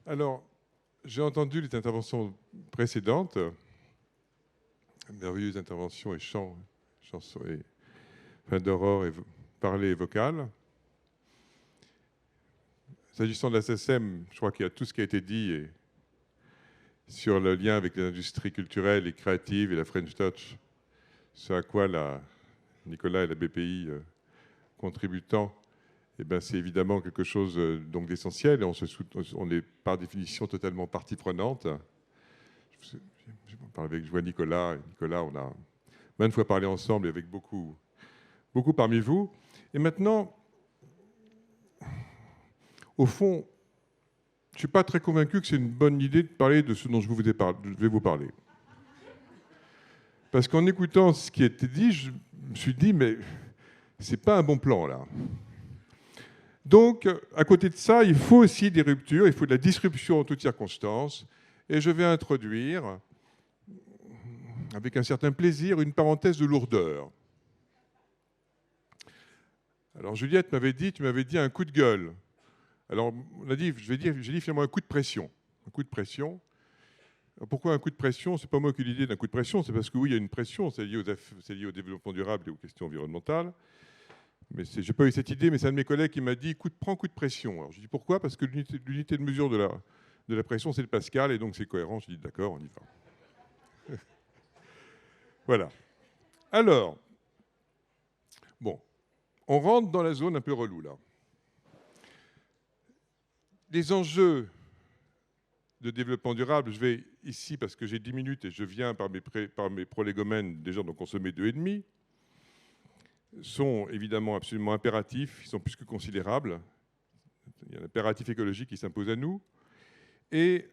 Alors, j'ai entendu les interventions précédentes, merveilleuses interventions et chansons d'Aurore et parler et vocal. S'agissant de la SSM, je crois qu'il y a tout ce qui a été dit sur le lien avec les industries culturelles et créatives et la French Touch, ce à quoi Nicolas et la BPI contribuent tant. Eh ben, c'est évidemment quelque chose donc d'essentiel et on est par définition totalement partie prenante. Je parle avec joie Nicolas. Et Nicolas, on a maintes fois parlé ensemble et avec beaucoup parmi vous. Et maintenant, au fond, je ne suis pas très convaincu que c'est une bonne idée de parler de ce dont je vais vous parler. Parce qu'en écoutant ce qui a été dit, je me suis dit, mais c'est pas un bon plan là. Donc, à côté de ça, il faut aussi des ruptures, il faut de la disruption en toutes circonstances. Et je vais introduire, avec un certain plaisir, une parenthèse de lourdeur. Alors, Juliette tu m'avais dit un coup de gueule. Alors, j'ai dit finalement un coup de pression. Un coup de pression. Alors, pourquoi un coup de pression? C'est pas moi qui ai l'idée d'un coup de pression, c'est parce que oui, il y a une pression, c'est lié au développement durable et aux questions environnementales. Mais je n'ai pas eu cette idée, mais c'est un de mes collègues qui m'a dit prends coup de pression. Alors je dis pourquoi? Parce que l'unité de mesure de la pression, c'est le pascal, et donc c'est cohérent. Je dis d'accord, on y va. Voilà. Alors, bon, on rentre dans la zone un peu relou là. Les enjeux de développement durable, je vais ici parce que j'ai 10 minutes et je viens par mes prolégomènes, des gens dont on se met 2,5, sont évidemment absolument impératifs, ils sont plus que considérables. Il y a un impératif écologique qui s'impose à nous. Et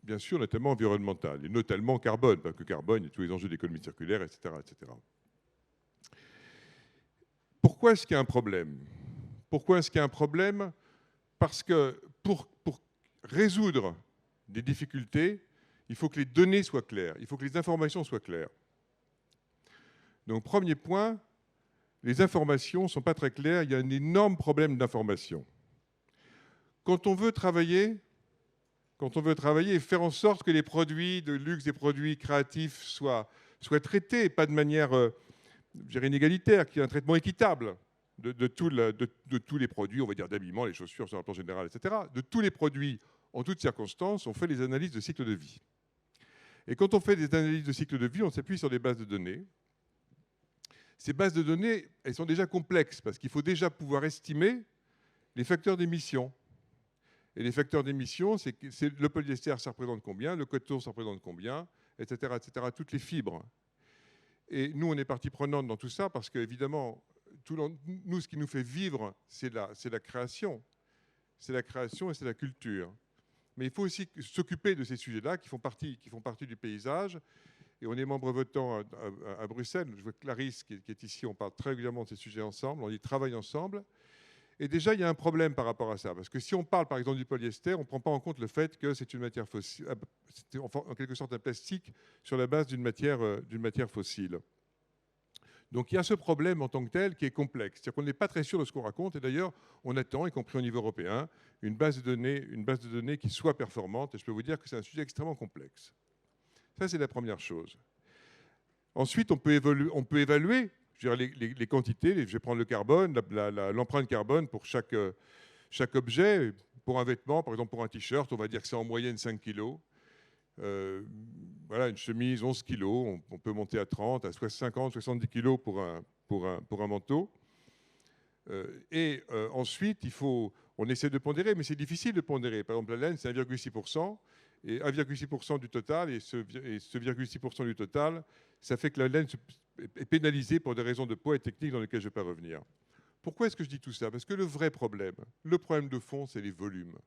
bien sûr, notamment environnemental, et notamment carbone, pas que carbone, il y a tous les enjeux d'économie circulaire, etc., etc. Pourquoi est-ce qu'il y a un problème? Pourquoi est-ce qu'il y a un problème? Parce que pour résoudre des difficultés, il faut que les données soient claires, il faut que les informations soient claires. Donc, premier point, les informations ne sont pas très claires, il y a un énorme problème d'information. Quand on veut travailler et faire en sorte que les produits de luxe, des produits créatifs soient traités, pas de manière inégalitaire, qu'il y ait un traitement équitable de tous les produits, on va dire d'habillement, les chaussures sur un plan général, etc. De tous les produits, en toutes circonstances, on fait les analyses de cycle de vie. Et quand on fait des analyses de cycle de vie, on s'appuie sur des bases de données. Ces bases de données, elles sont déjà complexes, parce qu'il faut déjà pouvoir estimer les facteurs d'émission. Et les facteurs d'émission, c'est le polyester, ça représente combien, le coton, ça représente combien, etc., etc., toutes les fibres. Et nous, on est partie prenante dans tout ça parce qu'évidemment, nous, ce qui nous fait vivre, c'est la création. C'est la création et c'est la culture. Mais il faut aussi s'occuper de ces sujets-là qui font partie du paysage. Et on est membre votant à Bruxelles. Je vois Clarisse qui est ici, on parle très régulièrement de ces sujets ensemble, on y travaille ensemble. Et déjà, il y a un problème par rapport à ça. Parce que si on parle, par exemple, du polyester, on ne prend pas en compte le fait que c'est une matière fossile, c'est en quelque sorte un plastique sur la base d'une matière fossile. Donc il y a ce problème en tant que tel qui est complexe. C'est-à-dire qu'on n'est pas très sûr de ce qu'on raconte. Et d'ailleurs, on attend, y compris au niveau européen, une base de données qui soit performante. Et je peux vous dire que c'est un sujet extrêmement complexe. Ça, c'est la première chose. Ensuite, on peut évaluer je veux dire, les quantités. Je vais prendre le carbone, l'empreinte carbone pour chaque objet. Pour un vêtement, par exemple pour un t-shirt, on va dire que c'est en moyenne 5 kg. Voilà, une chemise, 11 kg. On peut monter à 30, à 50, 70 kg pour un manteau. Ensuite, on essaie de pondérer, mais c'est difficile de pondérer. Par exemple, la laine, c'est 1,6%. Et 1,6% du total, et ce 1,6% du total, ça fait que la laine est pénalisée pour des raisons de poids et techniques dans lesquelles je ne vais pas revenir. Pourquoi est-ce que je dis tout ça? Parce que le problème de fond, c'est les volumes.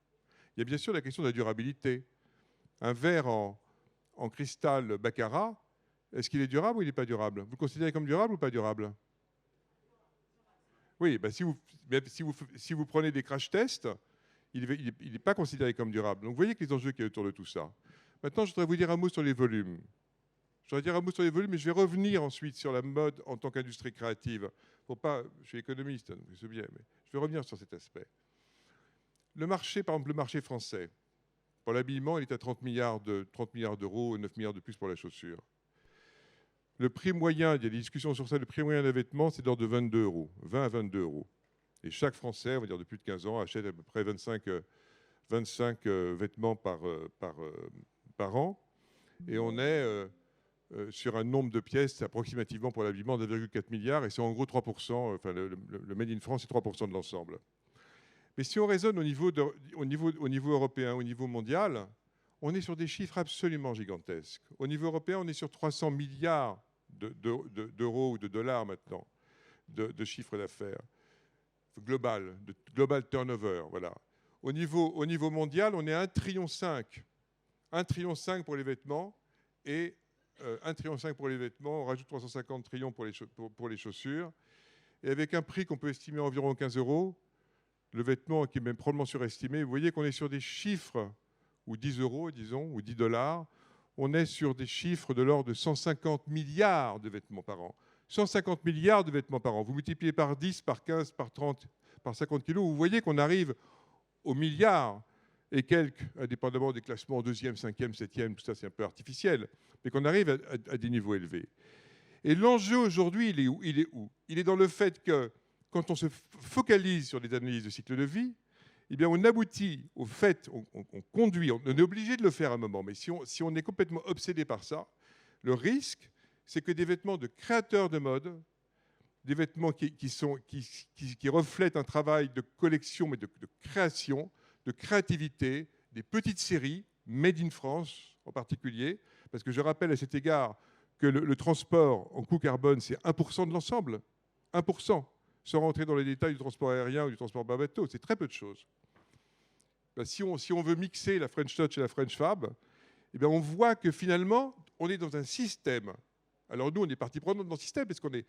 Il y a bien sûr la question de la durabilité. Un verre en cristal baccarat, est-ce qu'il est durable ou il n'est pas durable? Vous le considérez comme durable ou pas durable? Oui, ben si vous prenez des crash tests, il n'est pas considéré comme durable. Donc vous voyez que les enjeux qu'il y a autour de tout ça. Maintenant, je voudrais vous dire un mot sur les volumes. Je voudrais dire un mot sur les volumes, mais je vais revenir ensuite sur la mode en tant qu'industrie créative. Je suis économiste, je sais bien, mais je vais revenir sur cet aspect. Le marché, par exemple, le marché français, pour l'habillement, il est à 30 milliards d'euros, 9 milliards de plus pour la chaussure. Le prix moyen, il y a des discussions sur ça, le prix moyen d'un vêtement, c'est d'ordre de 22 euros, 20 à 22 euros. Et chaque Français, on va dire de plus de 15 ans, achète à peu près 25 vêtements par an. Et on est sur un nombre de pièces approximativement pour l'habillement de 1,4 milliard. Et c'est en gros 3%, enfin le Made in France, c'est 3% de l'ensemble. Mais si on raisonne au niveau européen, au niveau mondial, on est sur des chiffres absolument gigantesques. Au niveau européen, on est sur 300 milliards d'euros ou de dollars maintenant de chiffre d'affaires global, de global turnover. Voilà. Au niveau mondial, on est à 1,5 trillion. 1,5 trillion pour les vêtements et 1,5 trillion pour les vêtements, on rajoute 350 trillions pour les chaussures. Et avec un prix qu'on peut estimer à environ 15 euros, le vêtement qui est même probablement surestimé, vous voyez qu'on est sur des chiffres, ou 10 euros, disons, ou 10 dollars, on est sur des chiffres de l'ordre de 150 milliards de vêtements par an. 150 milliards de vêtements par an. Vous multipliez par 10, par 15, par 30, par 50 kilos, vous voyez qu'on arrive aux milliards et quelques, indépendamment des classements 2e, 5e, 7e, tout ça c'est un peu artificiel, mais qu'on arrive à des niveaux élevés. Et l'enjeu aujourd'hui, il est où? Il est dans le fait que quand on se focalise sur des analyses de cycle de vie, eh bien on aboutit au fait, on conduit, on est obligé de le faire à un moment, mais si on est complètement obsédé par ça, le risque, c'est que des vêtements de créateurs de mode, des vêtements qui reflètent un travail de collection, mais de création, de créativité, des petites séries, made in France en particulier, parce que je rappelle à cet égard que le transport en coût carbone, c'est 1% de l'ensemble, 1%, sans rentrer dans les détails du transport aérien ou du transport par bateau, c'est très peu de choses. Ben, si on veut mixer la French Touch et la French Fab, eh bien on voit que finalement, on est dans un système. Alors nous, on est partie prenante dans le système, parce qu'on est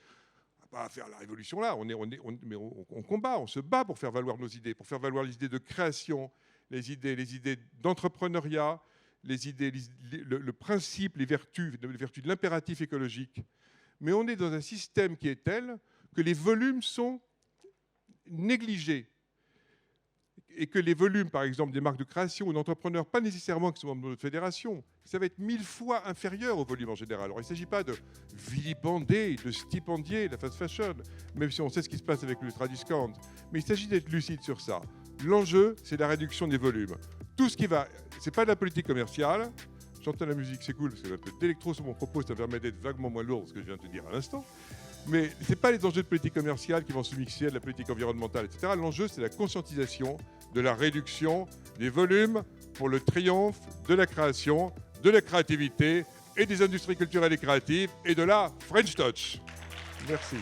pas à faire la révolution là, mais on combat, on se bat pour faire valoir nos idées, pour faire valoir les idées de création, les idées d'entrepreneuriat, le principe, les vertus de l'impératif écologique. Mais on est dans un système qui est tel que les volumes sont négligés. Et que les volumes, par exemple, des marques de création ou d'entrepreneurs, pas nécessairement qui sont membres de notre fédération, ça va être 1000 fois inférieur au volume en général. Alors il ne s'agit pas de vilipender, de stipendier la fast fashion, même si on sait ce qui se passe avec l'ultra-discount. Mais il s'agit d'être lucide sur ça. L'enjeu, c'est la réduction des volumes. Tout ce qui va, c'est pas de la politique commerciale. J'entends la musique, c'est cool, parce qu'il y a un peu d'électro sur mon propos, ça permet d'être vaguement moins lourd, ce que je viens de te dire à l'instant. Mais ce n'est pas les enjeux de politique commerciale qui vont se mixer à de la politique environnementale, etc. L'enjeu, c'est la conscientisation de la réduction des volumes pour le triomphe de la création, de la créativité et des industries culturelles et créatives et de la French Touch. Merci.